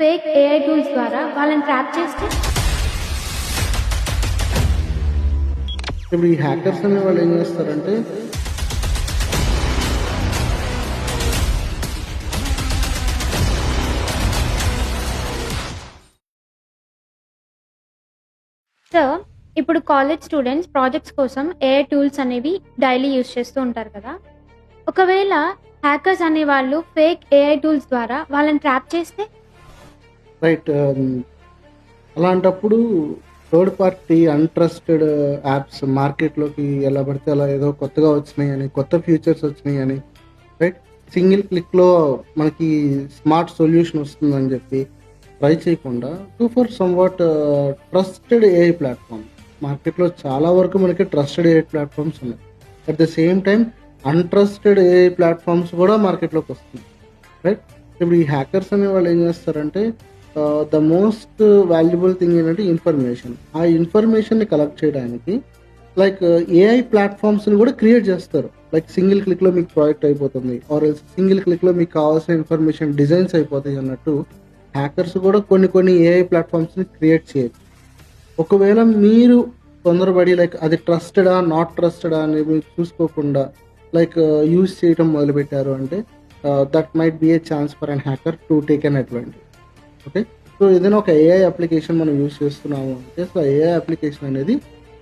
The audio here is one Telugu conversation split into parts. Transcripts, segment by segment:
ఫేక్ ఏఐ టూల్స్ ద్వారా వాళ్ళని ట్రాప్ చేస్తే ఇప్పుడు ఈ హ్యాకర్స్ అనే వాళ్ళు ఏం చేస్తారంటే సో ఇప్పుడు కాలేజ్ స్టూడెంట్స్ ప్రాజెక్ట్స్ కోసం ఏఐ టూల్స్ అనేవి డైలీ యూజ్ చేస్తూ ఉంటారు కదా. ఒకవేళ హ్యాకర్స్ అనే వాళ్ళు ఫేక్ ఏఐ టూల్స్ ద్వారా వాళ్ళని ట్రాప్ చేస్తే రైట్ అలాంటప్పుడు థర్డ్ పార్టీ అన్‌ట్రస్టెడ్ యాప్స్ మార్కెట్‌లోకి ఎలా పడితే అలా ఏదో కొత్తగా వచ్చినాయని, కొత్త ఫీచర్స్ వచ్చినాయని, రైట్ సింగిల్ క్లిక్‌లో మనకి స్మార్ట్ సొల్యూషన్ వస్తుందని చెప్పి ట్రై చేయకుండా for somewhat trusted AI platform మార్కెట్‌లో చాలా వరకు మనకి ట్రస్టెడ్ ఏఐ ప్లాట్‌ఫామ్స్ ఉన్నాయి. At the same time untrusted AI platforms కూడా మార్కెట్‌లోకి వస్తున్నాయి. రైట్ ఇప్పుడు ఈ హ్యాకర్స్ అనే వాళ్ళు ఏం చేస్తారంటే ద మోస్ట్ వాల్యుబుల్ థింగ్ ఏంటంటే ఇన్ఫర్మేషన్. ఆ ఇన్ఫర్మేషన్ని కలెక్ట్ చేయడానికి లైక్ ఏఐ ప్లాట్ఫామ్స్ని కూడా క్రియేట్ చేస్తారు. లైక్ సింగిల్ క్లిక్లో మీకు ప్రాజెక్ట్ అయిపోతుంది, ఆర్ సింగిల్ క్లిక్లో మీకు కావాల్సిన ఇన్ఫర్మేషన్ డిజైన్స్ అయిపోతాయి అన్నట్టు హ్యాకర్స్ కూడా కొన్ని ఏఐ ప్లాట్ఫామ్స్ని క్రియేట్ చేయొచ్చు. ఒకవేళ మీరు తొందరపడి లైక్ అది ట్రస్టెడా నాట్ ట్రస్టెడా అని మీరు చూసుకోకుండా లైక్ యూజ్ చేయడం మొదలుపెట్టారు అంటే that might be A chance for an hacker to take an advantage. Okay, so ఏదైనా ఒక ఏఐ అప్లికేషన్ మనం యూజ్ చేస్తున్నాము అంటే సో ఏఐ అప్లికేషన్ అనేది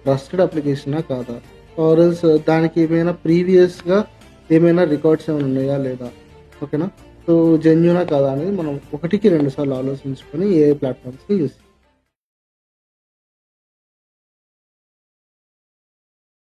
ట్రస్టెడ్ అప్లికేషనా కాదా, ఆర్ ఎల్స్ దానికి ఏమైనా ప్రీవియస్గా ఏమైనా రికార్డ్స్ ఏమైనా ఉన్నాయా లేదా, ఓకేనా. సో జెన్యూనా కాదా అనేది మనం 1-2 సార్లు ఆలోచించుకొని ఏఐ ప్లాట్ఫామ్స్ని యూజ్ చేయాలి.